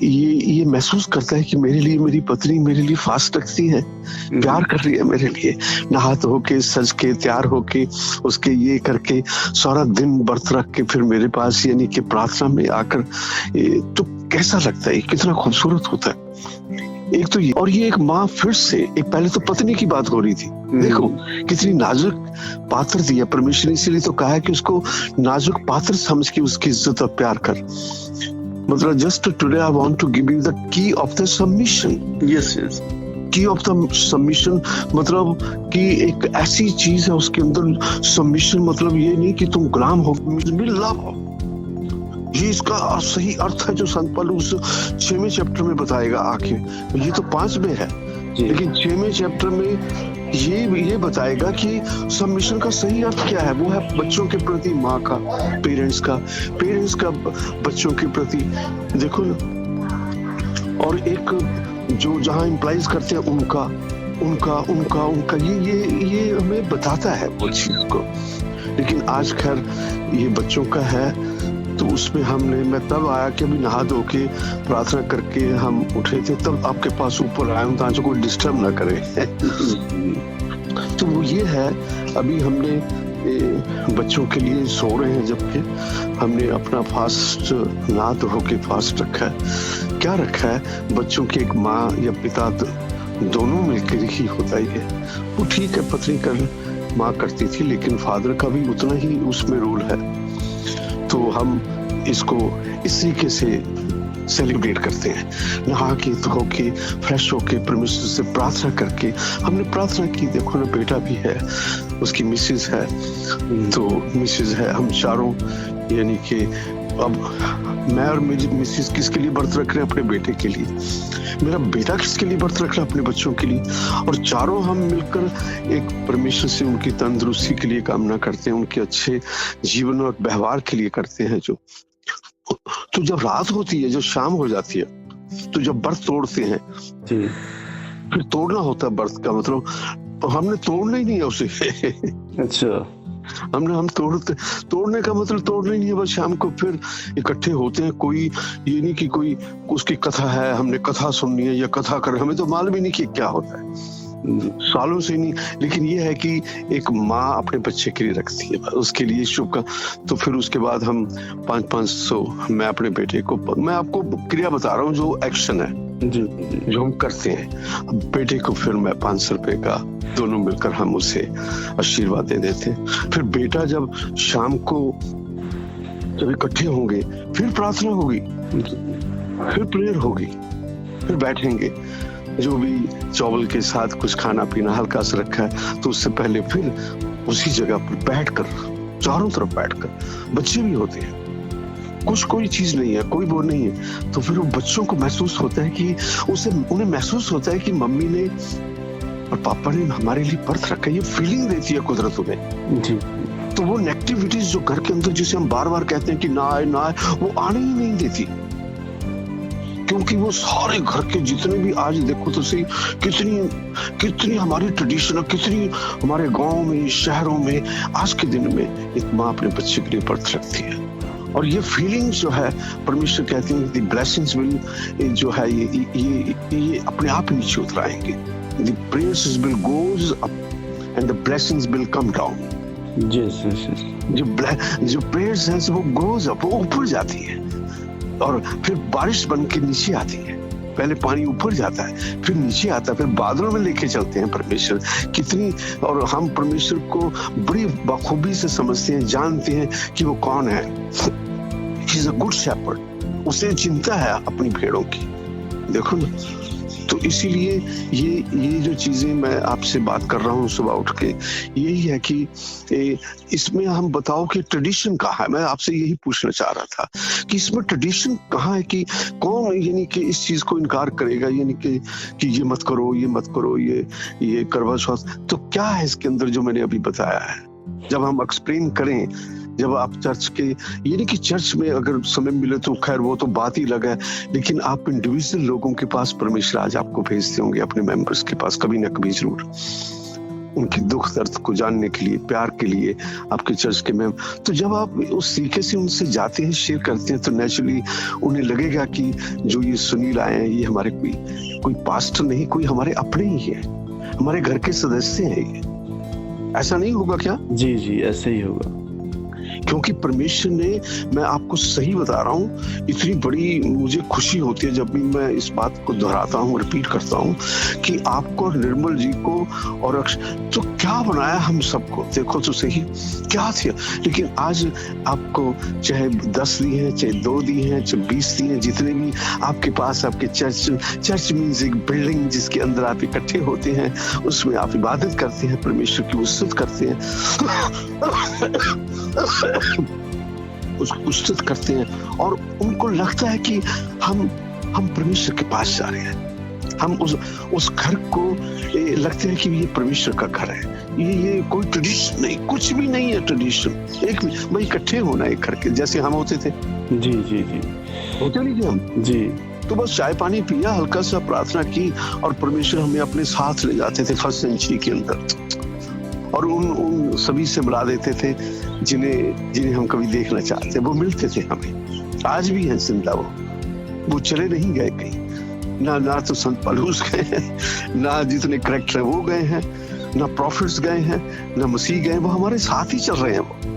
ये महसूस करता है कि मेरे लिए मेरी पत्नी मेरे लिए फास्ट रखती है, प्यार कर रही है मेरे लिए, नहा धो के सज के तैयार होके उसके ये करके सारा दिन व्रत रख के फिर मेरे पास यानी कि प्रार्थना में आकर तो कैसा लगता है, कितना खूबसूरत होता है। एक तो ये, और ये एक माँ फिर से एक पहले तो पत्नी की बात हो रही थी, देखो कितनी नाजुक पात्र दिया परमेश्वर ने, इसीलिए तो कहा है कि उसको नाजुक पात्र समझ के उसकी इज्जत और प्यार कर। मतलब just today I want to give you the key of the submission. Yes yes, key of the submission मतलब कि एक ऐसी चीज है उसके अंदर। सबमिशन मतलब ये नहीं कि तुम गुलाम हो, लव हो। ये इसका सही अर्थ है जो संत पौलुस 6वें चैप्टर में बताएगा आके। ये तो 5 में है, लेकिन 6वें चैप्टर में ये बताएगा कि सबमिशन का सही अर्थ क्या है। वो है बच्चों के प्रति माँ का, पेरेंट्स का बच्चों के प्रति, देखो ना। और एक जो जहाँ इम्प्लाइज करते हैं उनका ये हमें बताता है वो चीज को। लेकिन आज खैर ये बच्चों का है, तो उसमें मैं तब आया कि अभी नहा धो के प्रार्थना करके हम उठे थे, तब आपके पास ऊपर आया हूँ ताकि कोई डिस्टर्ब ना करे। तो वो ये है, अभी हमने बच्चों के लिए सो रहे हैं, जबकि हमने अपना फास्ट नहा धो के फास्ट रखा है। क्या रखा है, बच्चों की एक माँ या पिता दोनों मिलकर ही होता ही है। वो ठीक है, पत्नी कर माँ करती थी, लेकिन फादर का भी उतना ही उसमें रोल है। तो हम इसको इस तरीके से सेलिब्रेट करते हैं, नहा के धो के फ्रेश होके परमेश्वर से प्रार्थना करके। हमने प्रार्थना की, देखो ना बेटा भी है, उसकी मिसेज है, तो मिसेज है, हम चारों यानी कि अब मैं और मेरी मिसेज किसके लिए व्रत रख रहे हैं, अपने बेटे के लिए। मेरा बेटा किसके लिए व्रत रख रहा है, अपने बच्चों के लिए। और चारों हम मिलकर एक परमेश्वर से उनकी तंदुरुस्ती के लिए कामना करते हैं, उनके अच्छे जीवन और व्यवहार के लिए करते हैं। जो तो जब रात होती है, जब शाम हो जाती है, तो जब व्रत तोड़ते हैं, फिर तोड़ना होता है व्रत का मतलब, हमने तोड़ना ही नहीं है उसे। अच्छा, हम तोड़ने का मतलब तोड़ना ही नहीं है, बस शाम को फिर इकट्ठे होते हैं। कोई ये नहीं कि कोई उसकी कथा है, हमने कथा सुननी है या कथा कर, हमें तो मालूम ही नहीं कि क्या होता है, सालों से नहीं। लेकिन ये है कि एक माँ अपने बच्चे के लिए रखती है, उसके लिए शुभ का। तो फिर उसके बाद हम 500 मैं अपने बेटे को, मैं आपको क्रिया बता रहा हूँ जो एक्शन है जो हम करते हैं। बेटे को फिर मैं 500 रुपए का, दोनों मिलकर हम उसे आशीर्वाद दे देते हैं। फिर बेटा जब शाम को जब इकट्ठे होंगे, फिर प्रार्थना होगी, फिर प्रेयर होगी, फिर बैठेंगे, जो भी चावल के साथ कुछ खाना पीना हल्का सा रखा है, तो उससे पहले फिर उसी जगह पर बैठकर, चारों तरफ बैठकर, बच्चे भी होते हैं, कुछ कोई चीज नहीं है, कोई वो नहीं है, तो फिर वो बच्चों को महसूस होता है कि उन्हें महसूस होता है कि मम्मी ने और पापा ने हमारे लिए व्रत रखा। ये फीलिंग देती है कुदरत में जी। तो वो नेगेटिविटीज जो घर के अंदर, जिसे हम बार बार कहते हैं कि ना आए, वो आने ही नहीं देती, क्योंकि वो सारे घर के जितने भी, आज देखो तो सही कितनी हमारी ट्रेडिशन है, कितनी हमारे गांव में, शहरों में आज के दिन में एक माँ अपने बच्चे के लिए व्रत रखती है। और ये फीलिंग्स जो है, परमेश्वर कहते हैं द ब्लेसिंग्स विल, जो है ये अपने आप नीचे उतर आएंगे। The prayers will goes up and the blessings will come down. जो प्रेयर्स हैं वो गोज अप, वो ऊपर जाती है और फिर बारिश बन के नीचे आती है। पहले पानी ऊपर जाता है, फिर नीचे आता है, फिर बादलों में लेके चलते हैं परमेश्वर। कितनी, और हम परमेश्वर को बड़ी बखूबी से समझते हैं, जानते हैं कि वो कौन है। He is a good shepherd, उसे चिंता है अपनी भेड़ों की, देखो ना। तो इसीलिए ये जो चीजें मैं आपसे बात कर रहा हूँ सुबह उठ के, यही है कि इसमें हम बताओ कि ट्रेडिशन कहाँ है। मैं आपसे यही पूछना चाह रहा था कि इसमें ट्रेडिशन कहाँ है, कि कौन यानी कि इस चीज को इनकार करेगा, यानी कि ये मत करो, ये करवा चौथ, तो क्या है इसके अंदर जो मैंने अभी बताया है। जब हम एक्सप्लेन करें, जब आप चर्च के, यानी कि चर्च में अगर समय मिले तो खैर वो तो बात ही लगा है, लेकिन आप इंडिविजुअल लोगों के पास परमेश्वर आज आपको भेजते होंगे, अपने मेंबर्स के पास कभी ना कभी जरूर। उनके दुख दर्द को जानने के लिए, प्यार के लिए आपके चर्च के में। तो जब आप उस तरीके से उनसे जाते हैं, शेयर करते हैं, तो नेचुरली उन्हें लगेगा कि जो ये सुनील आए हैं ये हमारे कोई पास्टर नहीं, कोई हमारे अपने ही है, हमारे घर के सदस्य हैं ये। ऐसा नहीं होगा क्या? जी जी, ऐसे ही होगा। क्योंकि परमेश्वर ने, मैं आपको सही बता रहा हूँ, इतनी बड़ी मुझे खुशी होती है जब भी मैं इस बात को दोहराता हूँ, रिपीट करता हूँ कि आपको और निर्मल जी को और तो क्या बनाया हम सबको, देखो तो सही क्या थे। लेकिन आज आपको चाहे 10 दिए हैं, चाहे 2 दिए हैं, चाहे 20 दिए हैं, जितने भी आपके पास, आपके चर्च मीन्स एक बिल्डिंग जिसके अंदर आप इकट्ठे होते हैं, उसमें आप इबादत करते हैं, परमेश्वर की उस्तत करते हैं उसको उस्तत करते हैं, और उनको लगता है कि हम परमेश्वर के पास जा रहे हैं। हम उस घर को लगते है कि ये परमेश्वर का घर है। ये कोई ट्रेडिशन नहीं, कुछ भी नहीं है ट्रेडिशन। एक भाई इकट्ठे होना एक घर के, जैसे हम होते थे। जी जी जी, होते नहीं थे हम जी। तो बस चाय पानी पिया, हल्का सा प्रार्थना की, और परमेश्वर हमें अपने साथ ले जाते थे फर्स्ट सेंचुरी के अंदर, और उन सभी से मिला देते थे जिन्हें हम कभी देखना चाहते। वो मिलते थे हमें, आज भी हैं जिंदा। वो चले नहीं गए कहीं, ना तो संत पौलुस गए हैं, ना जितने करेक्टर हैं वो गए हैं, ना प्रॉफिट्स गए हैं, ना मसीह गए। वो हमारे साथ ही चल रहे हैं,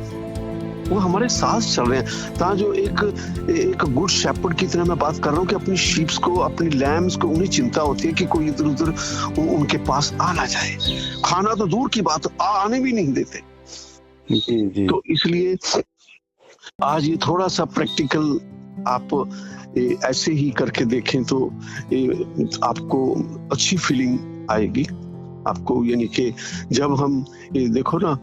वो हमारे साथ चल रहे हैं। ता जो एक गुड शेपर्ड की तरह मैं बात कर रहा हूँ कि अपनी शीप्स को, अपनी लैम्स को, उन्हें चिंता होती है कि कोई इधर उधर उनके पास आ ना जाए। खाना तो दूर की बात, आने भी नहीं देते। जी जी। तो इसलिए आज ये थोड़ा सा प्रैक्टिकल आप ऐसे ही करके देखें तो आपको अच्छी फीलिंग आएगी आपको। यानी कि जब हम देखो ना,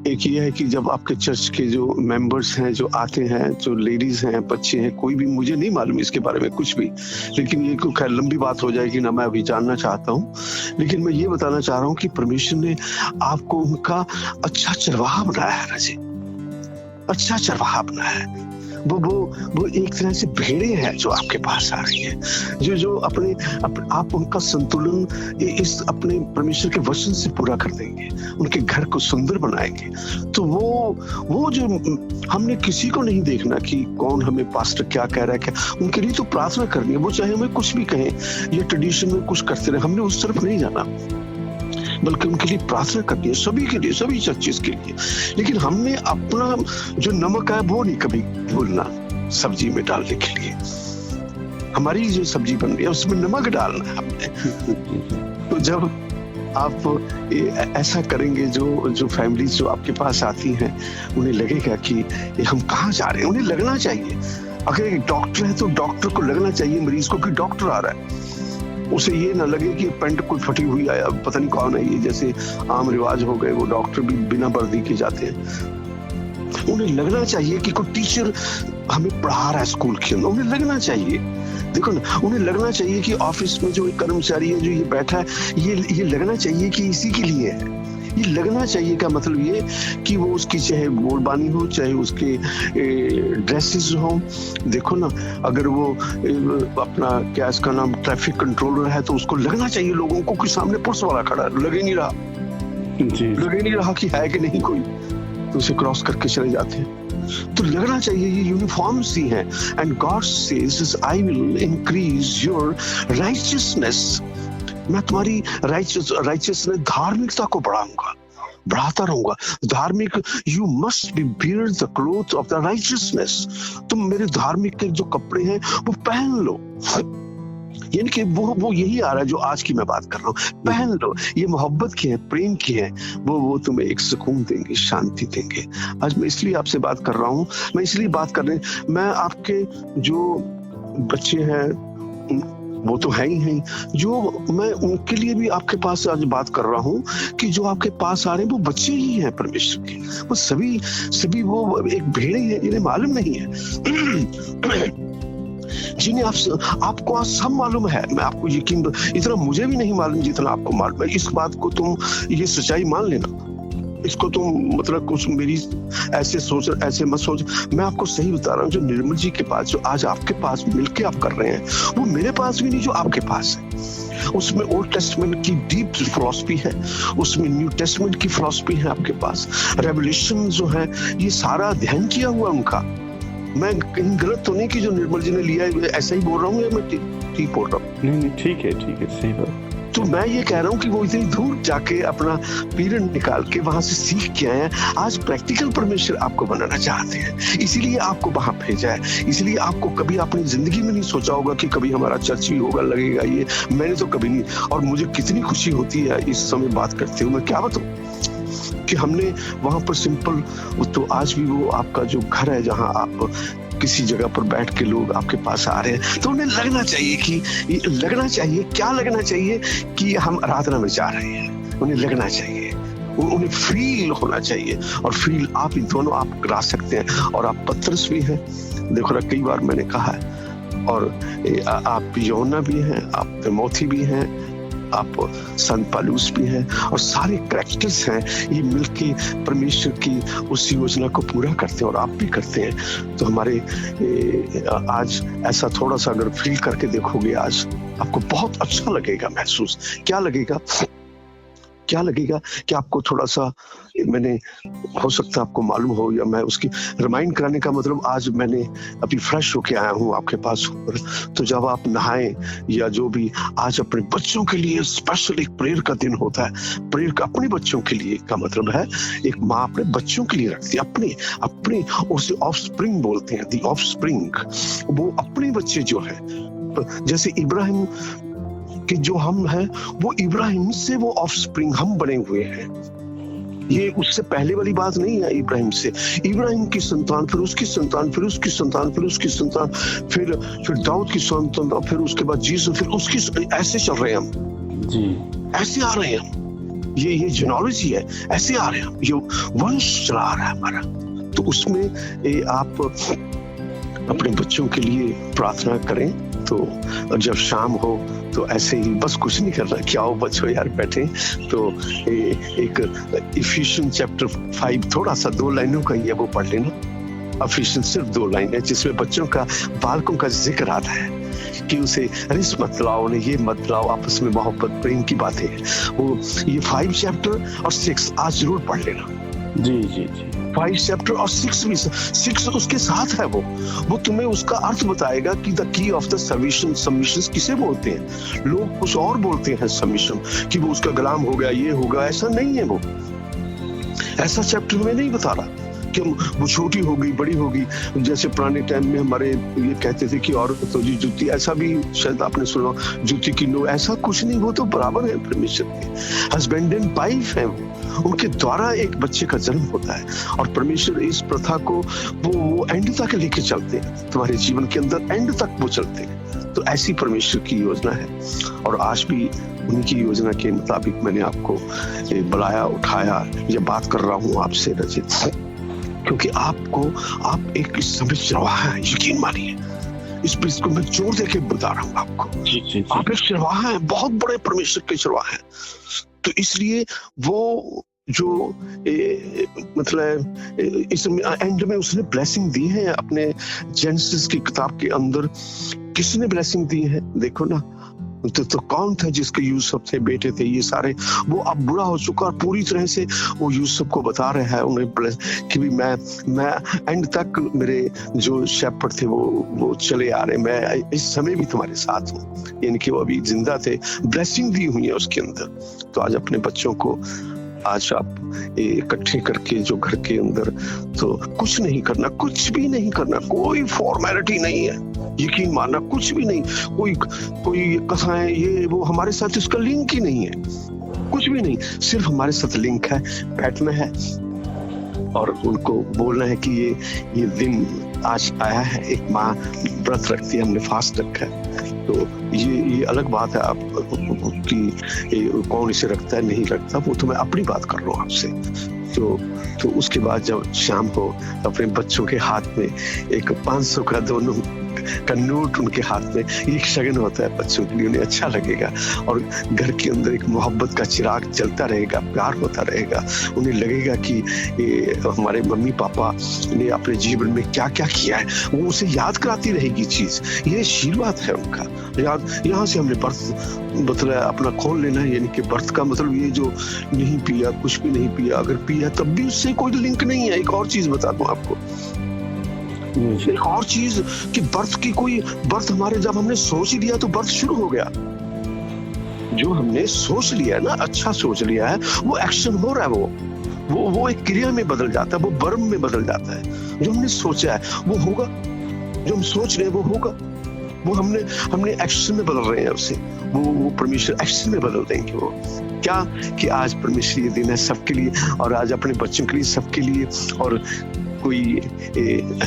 एक ये है कि जब आपके चर्च के जो मेंबर्स हैं, जो आते हैं, जो लेडीज हैं, बच्चे हैं, कोई भी, मुझे नहीं मालूम इसके बारे में कुछ भी, लेकिन ये कोई खैर लंबी बात हो जाएगी ना, मैं अभी जानना चाहता हूँ। लेकिन मैं ये बताना चाह रहा हूँ कि परमेश्वर ने आपको उनका अच्छा चरवाहा बनाया है ना जी, अच्छा चरवाहा बनाया है। वो एक तरह से भेड़े हैं जो आपके पास आ रही है, जो अपने आप उनका संतुलन इस अपने परमेश्वर के वचन से पूरा कर देंगे, उनके घर को सुंदर बनाएंगे। तो वो जो हमने किसी को नहीं देखना कि कौन हमें पास्टर क्या कह रहा है, क्या उनके लिए तो प्रार्थना करनी है। वो चाहे हमें कुछ भी कहें या ट्रेडिशन में कुछ करते रहे, हमने उस तरफ नहीं जाना, बल्कि उनके लिए प्रार्थना करनी है, सभी के लिए, सभी चर्चेस के लिए। लेकिन हमने अपना जो नमक है वो नहीं कभी भूलना सब्जी में डालने के लिए। हमारी जो सब्जी बन रही है उसमें नमक डालना है हमने। तो जब आप ऐसा करेंगे, जो फैमिलीज जो आपके पास आती हैं, उन्हें लगेगा कि हम कहाँ जा रहे हैं। उन्हें लगना चाहिए, अगर एक डॉक्टर है तो डॉक्टर को लगना चाहिए मरीज को कि डॉक्टर आ रहा है। उसे ये ना लगे कि पैंट कोई फटी हुई आया, पता नहीं कौन है ये, जैसे आम रिवाज हो गए, वो डॉक्टर भी बिना वर्दी के जाते हैं। उन्हें लगना चाहिए कि कोई टीचर हमें पढ़ा रहा है स्कूल के अंदर, उन्हें लगना चाहिए। देखो ना, उन्हें लगना चाहिए कि ऑफिस में जो एक कर्मचारी है जो ये बैठा है, ये लगना चाहिए कि इसी के लिए है। ये लगना चाहिए का मतलब ये कि वो उसकी चाहे बोलबानी हो, चाहे उसके ड्रेसेस हो। देखो ना, अगर वो अपना क्या इसका नाम ट्रैफिक कंट्रोलर है तो उसको लगना चाहिए लोगों को कि सामने पुलिस वाला खड़ा है। लगे नहीं रहा लगे नहीं रहा कि है कि नहीं कोई, तो उसे क्रॉस करके चले जाते हैं। तो लगना चाहिए ये यूनिफॉर्म सी है। And God says I will increase your righteousness. मैं तुम्हारी राइचियसनेस, धार्मिकता को बढ़ाता रहूंगा। धार्मिक, you must be bear the cloth of the righteousness. तुम मेरे धार्मिक के जो कपड़े हैं वो पहन लो। यानी कि वो यही आ रहा है जो आज की मैं बात कर रहा हूँ। पहन लो, ये मोहब्बत की है, प्रेम की है, वो तुम्हें एक सुकून देंगे, शांति देंगे। आज मैं इसलिए आपसे बात कर रहा हूँ, मैं आपके जो बच्चे हैं वो तो है ही, जो मैं उनके लिए भी आपके पास आज बात कर रहा हूँ कि जो आपके पास आ रहे हैं वो बच्चे ही हैं परमेश्वर के। वो सभी वो एक भेड़े हैं जिन्हें मालूम नहीं है, जिन्हें आपको आज सब मालूम है। मैं आपको यकीन, इतना मुझे भी नहीं मालूम जितना आपको मालूम है। इस बात को तुम ये सच्चाई मान लेना, इसको तुम मतलब कुछ मेरी ऐसे मत सोच। मैं आपको सही बता रहा हूँ, जो निर्मल जी के पास, जो आज आपके पास मिलके आप कर रहे हैं, वो मेरे पास भी नहीं जो आपके पास है। उसमें ओल्ड टेस्टमेंट की डीप फिलॉसफी है, उसमें न्यू टेस्टमेंट की फिलॉसफी है आपके पास, रेवल्यूशन जो है, ये सारा अध्ययन किया हुआ उनका। मैं कहीं गलत तो नहीं कि जो निर्मल जी ने लिया है ऐसा ही बोल रहा हूँ, या मैं ठीक बोल रहा हूँ? नहीं, ठीक है, सही बात। तो मैं ये कह रहा हूँ कि वो इतनी दूर जाके अपना पीरियड निकाल के वहां से सीख के आए हैं। आज प्रैक्टिकल परमेश्वर आपको बनाना चाहते हैं, इसीलिए आपको वहां भेजा है। इसलिए आपको कभी अपनी जिंदगी में नहीं सोचा होगा कि कभी हमारा चर्च भी होगा, लगेगा ये, मैंने तो कभी नहीं। और मुझे कितनी खुशी होती है इस समय बात करते हुए, मैं क्या बताऊं कि हमने वहां पर सिंपल, तो आज भी वो आपका जो घर है जहां आप किसी जगह पर बैठ के लोग आपके पास आ रहे हैं, तो उन्हें लगना चाहिए क्या लगना चाहिए कि हम आराधना में जा रहे हैं। उन्हें लगना चाहिए, उन्हें फील होना चाहिए, और फील आप इन दोनों आप करा सकते हैं। और आप पतरस भी हैं, देखो ना, कई बार मैंने कहा है, और आप यूहन्ना भी हैं, आप तीमोथी भी हैं, आप संत पौलुस भी हैं, और सारे कैरेक्टर्स हैं, ये मिलके परमेश्वर की उस योजना को पूरा करते हैं, और आप भी करते हैं। तो हमारे आज ऐसा थोड़ा सा अगर फील करके देखोगे, आज आपको बहुत अच्छा लगेगा महसूस। क्या लगेगा कि आपको थोड़ा सा, मैंने, हो सकता है आपको मालूम हो, या मैं उसकी रिमाइंड कराने का मतलब, आज मैंने अभी फ्रेश होके आया हूँ आपके पास, तो जब आप नहाएं या जो भी, आज अपने बच्चों के लिए स्पेशल एक प्रेयर का दिन होता है। प्रेयर का अपने बच्चों के लिए का मतलब है, एक माँ अपने बच्चों के लिए रखती है, अपने उसे ऑफस्प्रिंग बोलते हैं, दी ऑफस्प्रिंग, वो अपने बच्चे जो है, जैसे इब्राहिम कि जो हम हैं, वो इब्राहिम से वो ऑफस्प्रिंग हम बने हुए हैं। ये उससे पहले वाली बात नहीं है। इब्राहिम की संतान, फिर उसकी संतान, फिर उसकी संतान, फिर उसकी संतान, फिर दाऊद की संतान, फिर उसके बाद जीसस, फिर उसकी, ऐसे चल रहे हैं हम जी, ऐसे आ रहे हैं हम। ये जेनोलॉजी है, ऐसे आ रहे हैं हम, ये वंश चला आ रहा है हमारा। तो उसमें आप अपने बच्चों के लिए प्रार्थना करें। तो जब शाम हो तो ऐसे ही, बस कुछ नहीं करना, क्या हो बच्चों यार बैठे, तो एक इफिशियंस चैप्टर 5 थोड़ा सा 2 लाइनों का ही है, वो पढ़ लेना। इफिशियंस सिर्फ 2 लाइन है, जिसमें बच्चों का, बालकों का जिक्र आता है कि उसे रिस मत लाओ, उन्हें ये मत लाओ, आपस में मोहब्बत प्रेम की बातें हैं। वो ये 5 चैप्टर और 6 आज जरूर पढ़ लेना। जी 5 चैप्टर और 6 भी, 6 उसके साथ है, वो तुम्हें उसका अर्थ बताएगा कि the key of the submission किसे बोलते हैं। लोग कुछ और बोलते हैं सबमिशन, कि वो उसका गुलाम हो गया, ये होगा, ऐसा नहीं है। वो ऐसा चैप्टर में नहीं बता रहा कि वो छोटी होगी, बड़ी होगी। जैसे पुराने टाइम में हमारे ये कहते थे कि औरत तो जी जूती, ऐसा भी शायद आपने सुना, जूती की नो, ऐसा कुछ नहीं। वो तो बराबर है परमेश्वर के, हस्बैंड एंड वाइफ है, उनके द्वारा एक बच्चे का जन्म होता है। और परमेश्वर इस प्रथा को वो एंड तक लेके चलते हैं, तुम्हारे जीवन के अंदर एंड तक वो चलते हैं। तो ऐसी परमेश्वर की योजना है, और आज भी उनकी योजना के मुताबिक मैंने आपको बुलाया, उठाया, ये बात कर रहा हूँ आपसे रचित, क्योंकि आप एक समय चरवाहा है, यकीन मानिए। इस चीज को मैं जोर देके बता रहा हूँ आपको। जी। आप एक चरवाहा है, बहुत बड़े परमेश्वर के चरवाहा है। तो इसलिए वो जो मतलब इस एंड में उसने ब्लेसिंग दी है अपने जेनेसिस की किताब के अंदर। किसने ब्लेसिंग दी है देखो ना, तो कौन था जिसके यूसुफ थे, बेटे थे, ये सारे, वो अब बुरा हो चुका और पूरी तरह से वो यूसुफ को बता रहे हैं उन्हें कि भी मैं एंड तक मेरे जो शेपर्ड थे वो चले आ रहे, मैं इस समय भी तुम्हारे साथ हूँ, यानी कि वो अभी जिंदा थे। ब्लेसिंग दी हुई है उसके अंदर। तो आज अपने बच्चों को आज आप इकट्ठे करके जो घर के अंदर, तो कुछ नहीं करना, कुछ भी नहीं करना, कोई फॉर्मेलिटी नहीं है, यकीन मानना, कुछ भी नहीं। कोई कथाएं ये वो हमारे साथ इसका लिंक ही नहीं है, कुछ भी नहीं। सिर्फ हमारे साथ लिंक है, बैठना है और उनको बोलना है कि ये दिन आज आया है। एक माँ व्रत रखती है, हमने फास्ट रखा है, तो ये अलग बात है आप कि कौन इसे रखता है नहीं रखता, वो तो मैं अपनी बात कर रहा हूँ आपसे। तो उसके बाद जब शाम हो, अपने बच्चों के हाथ में एक 500 का दोनों का नोट उनके हाथ में, ये एक शगन होता है बच्चों के लिए, उन्हें अच्छा लगेगा और घर के अंदर एक मोहब्बत का चिराग जलता रहेगा, प्यार होता रहेगा। उन्हें लगेगा कि ये हमारे मम्मी पापा ने अपने जीवन में क्या क्या किया है, वो उसे याद कराती रहेगी चीज। ये आशीर्वाद है उनका। यहाँ से हमने बर्थ मतलब अपना खोल लेना है, यानी कि बर्थ का मतलब ये जो नहीं पिया, कुछ भी नहीं पिया, अगर पिया तब भी उससे कोई लिंक नहीं है। एक और चीज बता दूं आपको, एक और चीज कि बर्थ की कोई बर्थ हमारे, जब हमने सोच लिया तो बर्थ शुरू हो गया। जो हमने सोच लिया है ना, अच्छा सोच लिया है, वो एक्शन हो रहा है, वो एक क्रिया में बदल जाता है, वो वर्ब में बदल जाता है। जो हमने सोचा है वो होगा, जो हम सोच रहे हैं वो होगा, वो हमने एक्शन में बदल रहे हैं उसे, वो परमेश्वर एक्शन में बदल देंगे। वो क्या कि आज परमेश्वर ये दिन है सबके लिए, और आज अपने बच्चों के लिए, सबके लिए। और कोई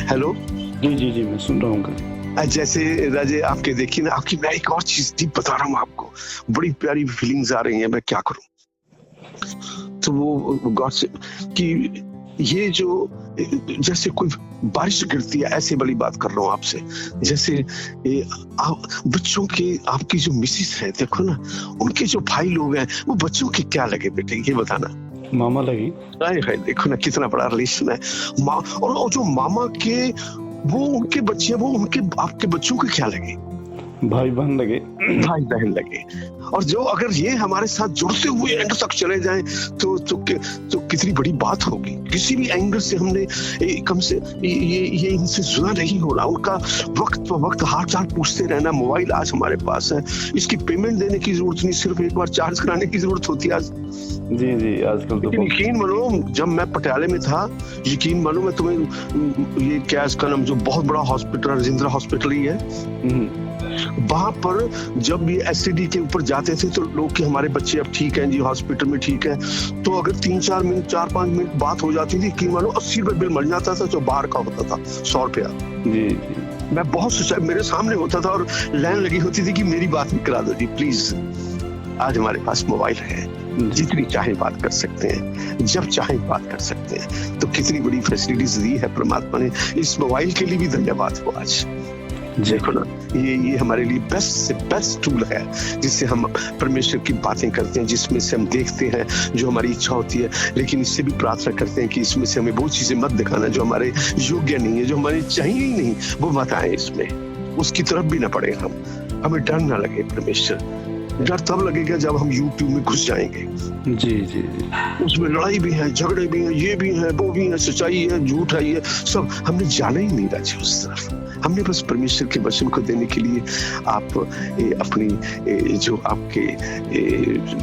हेलो जी जी जी मैं सुन रहा हूँ। जैसे राजे आपके देखिए ना, आपकी मैं एक और चीज डीप बता रहा हूँ आपको, बड़ी प्यारी फीलिंग्स आ रही हैं, मैं क्या करूं। तो वो गॉड से कि ये जो जैसे कोई बारिश गिरती है, ऐसे वाली बात कर रहा हूँ आपसे। जैसे बच्चों के, आपकी जो मिसिस है, देखो ना, उनके जो भाई लोग हैं, वो बच्चों के क्या लगे बेटे, ये बताना। मामा लगी। है देखो ना कितना बड़ा रिलेशन है। और जो मामा के वो उनके बच्चे, वो उनके आपके बच्चों के क्या लगे, भाई बहन लगे, भाई बहन लगे। और जो अगर ये हमारे साथ जुड़ते हुए एंड तक चले जाएं तो कितनी बड़ी बात होगी। किसी भी एंगल से हमने कम से ये इनसे जुड़ा नहीं होना, उनका वक्त पर वक्त हाल चाल पूछते रहना। मोबाइल आज हमारे पास है, इसकी पेमेंट देने की जरूरत नहीं, सिर्फ एक बार चार्ज कराने की जरूरत होती है आज। जी जी आजकल तो यकीन मानो, जब मैं पटियाले में था, यकीन मानो, मैं तुम्हें ये क्या इसका नाम, जो बहुत बड़ा हॉस्पिटल राजेंद्र हॉस्पिटल ही है, वहां पर जब ये एसटीडी के ऊपर जाते थे तो लोग कि हमारे बच्चे अब ठीक हैं जी, हॉस्पिटल में ठीक है, तो अगर 3-4 मिनट 4-5 मिनट बात हो जाती थी कि मानो 80 रुपए बिल मर जाता था, जो बाहर का होता था 100 रुपया। जी जी मैं बहुत सोचा, मेरे सामने होता था और लाइन लगी होती थी कि मेरी बात भी करा दो जी प्लीज। आज हमारे पास मोबाइल है, जितनी चाहे बात कर सकते हैं, जब चाहे बात कर सकते हैं। तो कितनी बड़ी फैसिलिटीज दी है परमात्मा ने, इस मोबाइल के लिए भी धन्यवाद हो आज। देखो ना, ये हमारे लिए बेस्ट से बेस्ट टूल है, जिससे हम परमेश्वर की बातें करते हैं, जिसमें से हम देखते हैं जो हमारी इच्छा होती है। लेकिन इससे भी प्रार्थना करते हैं कि इसमें से हमें वो चीजें मत दिखाना जो हमारे योग्य नहीं है, जो हमारे चाहिए ही नहीं, वो मत आए इसमें, उसकी तरफ भी ना पड़े हम। हमें डर ना लगे परमेश्वर। डर तब लगेगा जब हम YouTube में घुस जाएंगे। जी जी जी उसमें लड़ाई भी है, झगड़े भी हैं, ये भी है, वो भी है, सच्चाई है, झूठ है, ये सब हमने जाना ही नहीं राजी उस तरफ। हमने बस परमेश्वर के वचन को देने के लिए आप अपनी जो आपके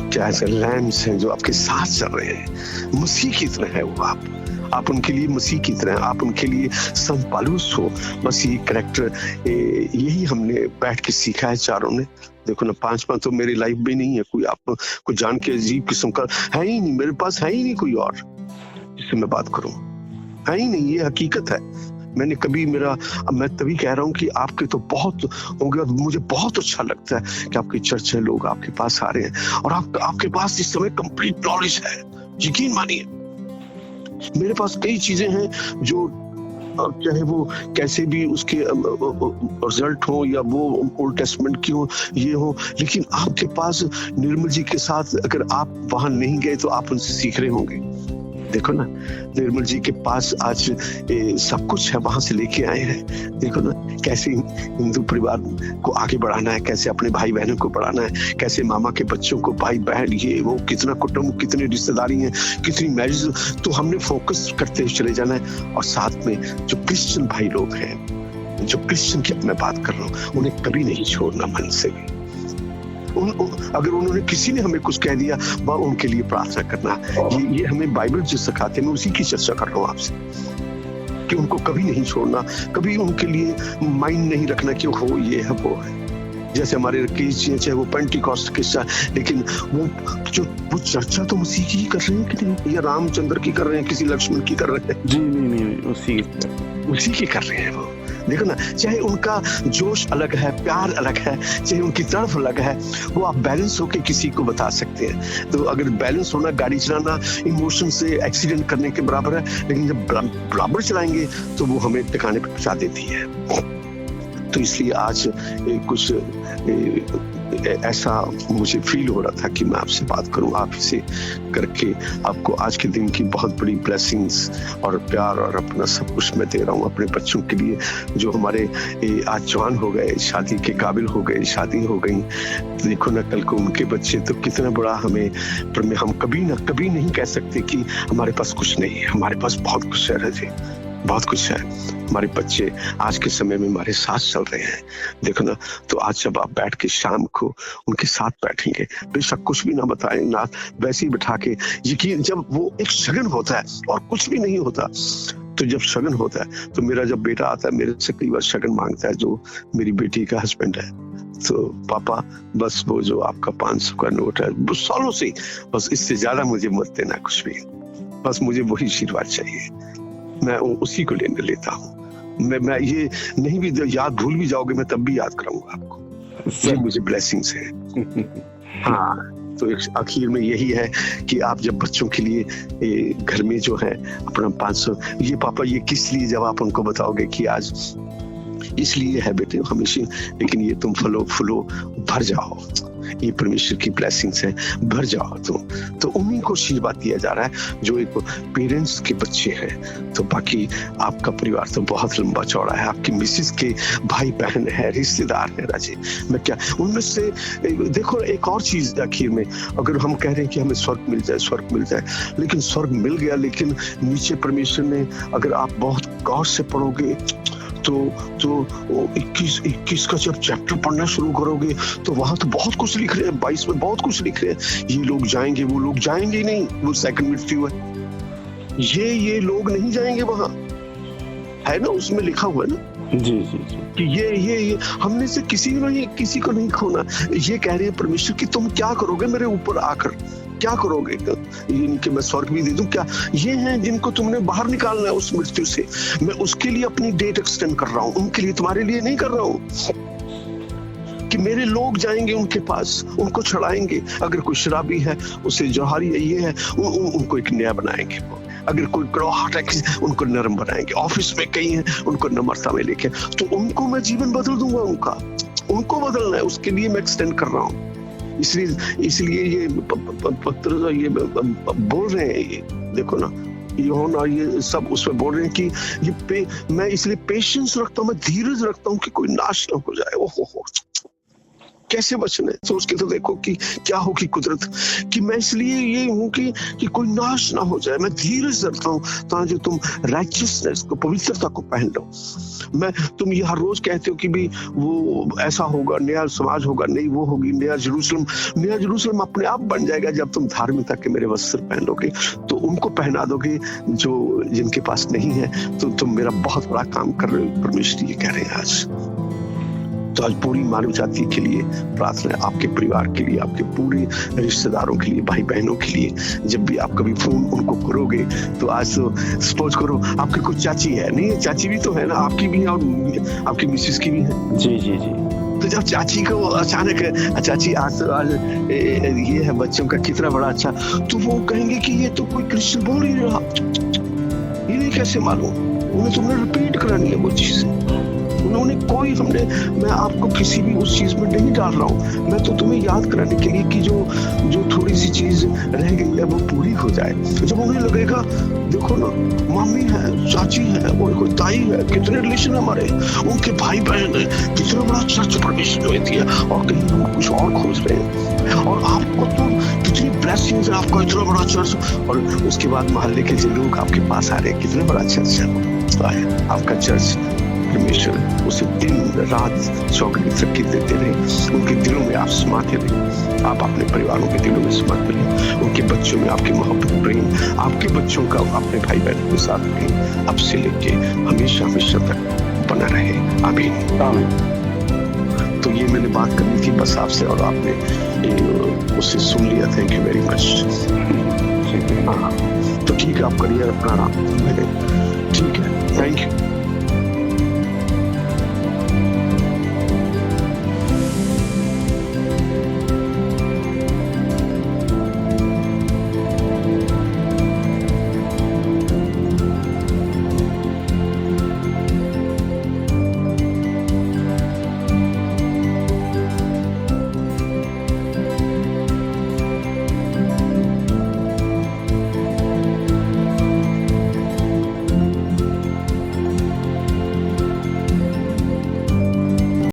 क्या लैम्स हैं, जो आपके साथ चल रहे हैं, मसीह की तरह है वो। आप उनके लिए मसीह की तरह, आप उनके लिए संत पौलुस हो। बस ये कैरेक्टर यही हमने बैठ के सीखा है चारों ने। देखो ना, 5 तो मेरी लाइफ में नहीं है कोई, आपको जान के अजीब किस्म का है ही नहीं, मेरे पास है ही नहीं कोई और जिससे मैं बात करूं, है ही नहीं, ये हकीकत है। मैंने कभी मैं तभी कह रहा हूँ कि आपके तो बहुत होंगे, और मुझे बहुत अच्छा लगता है कि आपकी चर्च है, लोग आपके पास आ रहे हैं, और आपके पास इस समय कंप्लीट नॉलेज है। यकीन मानिए, मेरे पास कई चीजें हैं जो चाहे वो कैसे भी उसके रिजल्ट हो, या वो ओल्ड टेस्टमेंट की हो, ये हो, लेकिन आपके पास निर्मल जी के साथ अगर आप वहां नहीं गए तो आप उनसे सीख रहे होंगे। देखो ना, निर्मल जी के पास आज सब कुछ है, वहां से लेके आए हैं। देखो ना, कैसे हिंदू परिवार को आगे बढ़ाना है, कैसे अपने भाई बहनों को बढ़ाना है, कैसे मामा के बच्चों को, भाई बहन, ये वो, कितना कुटुंब, कितनी रिश्तेदारी है, कितनी मैरिज। तो हमने फोकस करते हुए चले जाना है। और साथ में जो क्रिश्चियन भाई लोग हैं, जो क्रिश्चियन की मैं बात कर रहा हूँ, उन्हें कभी नहीं छोड़ना मन से भी। अगर उन्होंने, किसी ने हमें कुछ कह दिया, वह उनके लिए प्रार्थना करना, ये हमें बाइबल जो सिखाते हैं, मैं उसी की चर्चा कर रहा हूँ आपसे, कि उनको कभी नहीं छोड़ना, कभी उनके लिए माइंड नहीं रखना कि हो ये है वो है। जैसे हमारे केस चाहे वो पेंटिकॉस्ट किस्सा, लेकिन वो चर्चा तो मसीह की ही कर रहे हैं कि नहीं, या रामचंद्र की कर रहे हैं, किसी लक्ष्मण की कर रहे हैं? जी नहीं, उसी की कर रहे हैं वो। देखो ना, चाहे उनका जोश अलग है, प्यार अलग है, चाहे उनकी तरफ अलग है, वो आप बैलेंस होके किसी को बता सकते हैं। तो अगर बैलेंस होना, गाड़ी चलाना इमोशन से एक्सीडेंट करने के बराबर है, लेकिन जब बराबर चलाएंगे तो वो हमें टिकाने पर पहुंचा देती है। तो इसलिए आज कुछ ऐसा मुझे फील हो रहा था कि मैं आपसे बात करूं, आप इसे करके आपको आज के दिन की बहुत बड़ी ब्लेसिंग्स और प्यार और अपना सब कुछ मैं दे रहा हूं अपने बच्चों के लिए, जो हमारे आज जवान हो गए, शादी के काबिल हो गए, शादी हो गई। देखो ना कल को उनके बच्चे, तो कितना बड़ा हमें, पर हम कभी नहीं कह सकते कि हमारे पास कुछ नहीं है। हमारे पास बहुत कुछ है राजे, बहुत कुछ है। हमारे बच्चे आज के समय में हमारे साथ चल रहे हैं। देखो ना, तो आज जब आप बैठ के शाम को उनके साथ बैठेंगे, बेशक कुछ भी ना बताएं ना, वैसे ही बैठा के, यकीन जब वो एक शगन होता है और कुछ भी नहीं होता, तो जब शगन होता है, तो मेरा जब बेटा आता है मेरे से कई बार शगन मांगता है, जो मेरी बेटी का हस्बैंड है, तो पापा बस वो जो आपका 500 का नोट है, वो सालों से, बस इससे ज्यादा मुझे मत देना कुछ भी, बस मुझे वही आशीर्वाद चाहिए, मैं उसी को लेता हूँ। मैं ये नहीं भी याद भूल भी जाओगे, मैं तब भी याद कराऊंगा आपको, ये मुझे ब्लेसिंग्स है। हाँ, तो आखिर में यही है कि आप जब बच्चों के लिए घर में जो है अपना 500, ये पापा ये किस लिए, जब आप उनको बताओगे कि आज इसलिए है बेटे हमेशा, लेकिन ये तुम फलो भर जाओ, ये परमेश्वर की ब्लेसिंग्स है, भर जाओ तुम, तो उन्हीं को आशीर्वाद दिया जा रहा है जो एक पेरेंट्स के बच्चे हैं। तो बाकी आपका परिवार तो बहुत लंबा चौड़ा है, आपकी मिसेस के भाई बहन है, रिश्तेदार है राजे, मैं क्या उनमें से देखो। एक और चीज आखिर में, अगर हम कह रहे हैं कि हमें स्वर्ग मिल जाए, लेकिन स्वर्ग मिल गया, लेकिन नीचे परमेश्वर ने, अगर आप बहुत गौर से पढ़ोगे तो 21 का जब चैप्टर पढ़ना शुरू करोगे, तो वहां तो बहुत कुछ लिख रहे हैं, 22 में बहुत कुछ लिख रहे हैं। ये लोग जाएंगे, वो लोग जाएंगे नहीं, वो सेकंड मृत्यु है। ये लोग नहीं जाएंगे वहां, है ना, उसमें लिखा हुआ है ना। जी जी जी, कि ये हमने से किसी को नहीं खोना। ये कह रहे हैं परमेश्वर कि तुम क्या करोगे मेरे ऊपर आकर, क्या करोगे, ये कि मैं स्वर्ग भी दे दूं क्या? ये हैं जिनको तुमने बाहर निकालना है उस मृत्यु से, मैं उसके लिए अपनी डेट एक्सटेंड कर रहा हूं, उनके लिए, तुम्हारे लिए नहीं कर रहा हूं। कि मेरे लोग जाएंगे उनके पास, उनको छड़ाएंगे, अगर कोई शराबी है उसे जोहारी है, ये है, उनको एक नया बनाएंगे, अगर कोई कड़वाहट है उनको नरम बनाएंगे, ऑफिस में कई हैं उनको नम्रता में लेके, तो उनको मैं जीवन बदल दूंगा, उनको बदलना है, उसके लिए मैं एक्सटेंड कर रहा हूँ। इसलिए ये पत्र ये बोल रहे हैं, ये देखो ना, यूहन्ना ये सब उसमें बोल रहे हैं कि मैं इसलिए पेशेंस रखता हूँ, मैं धीरज रखता हूँ कि कोई नाश ना हो जाए। ओहो, कैसे बचना है, सोच के तो देखो कि क्या होगी कुदरत, कि मैं इसलिए ये हूं कि कोई नाश ना हो जाए, मैं धीरज रखता हूँ ताकि तुम राइचियसनेस को, पवित्रता को पहन लो। तुम ये हर रोज कहते हो कि भी वो ऐसा होगा, नया समाज होगा, नहीं वो होगी, नया जेरूसलम अपने आप बन जाएगा जब तुम धार्मिकता के मेरे वस्त्र पहन लोगे, तो उनको पहना दोगे जो जिनके पास नहीं है, तो तुम मेरा बहुत बड़ा काम कर रहे हो, परमेश्वर ये कह रहे हैं आज। तो आज पूरी मानव जाति के लिए प्रार्थना है, आपके परिवार के लिए, आपके पूरे रिश्तेदारों के लिए, भाई बहनों के लिए। जब भी आप कभी फोन उनको करोगे, तो आज तो सपोज करो आपकी कुछ चाची है, नहीं चाची भी तो है ना, आपकी भी है और आपकी मिसेस की भी है। जी जी जी, तो जब चाची को अचानक, चाची आज ये है बच्चों का कितना बड़ा अच्छा, तो वो कहेंगे कि ये तो कोई क्रिश्चियन बोल ही रहा, ये नहीं कैसे मालूम, उन्हें तुमने रिपीट करानी है वो चीज, उन्होंने कोई, मैं आपको किसी भी उस चीज में नहीं डाल रहा हूँ, मैं तो तुम्हें याद कराने के लिए कि जो थोड़ी सी चीज रह गई है वो पूरी हो जाए। जब उन्हें लगेगा, देखो ना, मम्मी है, चाची है, और कोई ताई है, कितने रिलेशन हमारे, उनके भाई बहन है, कितना बड़ा चर्च परमेश्वर जो है, और कहीं हम कुछ और खोज रहे हैं, और आपको तो कितनी ब्लेसिंग्स है, आपका इतना बड़ा चर्च, और उसके बाद मोहल्ले के जो लोग आपके पास आ रहे हैं, कितना बड़ा चर्च है आपका चर्च। परमेश्वर उसे दिन रात 24 तरक्की देते रहे, उनके दिलों में आप समाते रहे, आप अपने परिवारों के दिलों में समाते रहे, उनके बच्चों में आपकी मोहब्बत, प्रेम, आपके बच्चों का अपने भाई बहनों के साथ प्रेम अब से लेके हमेशा हमेशा तक बना रहे। आमीन। तो ये मैंने बात करनी थी बस आपसे, और आपने उसे सुन लिया, थैंक यू वेरी मच। हाँ, तो ठीक है, आप करिए अपना आराम, ठीक है, थैंक यू।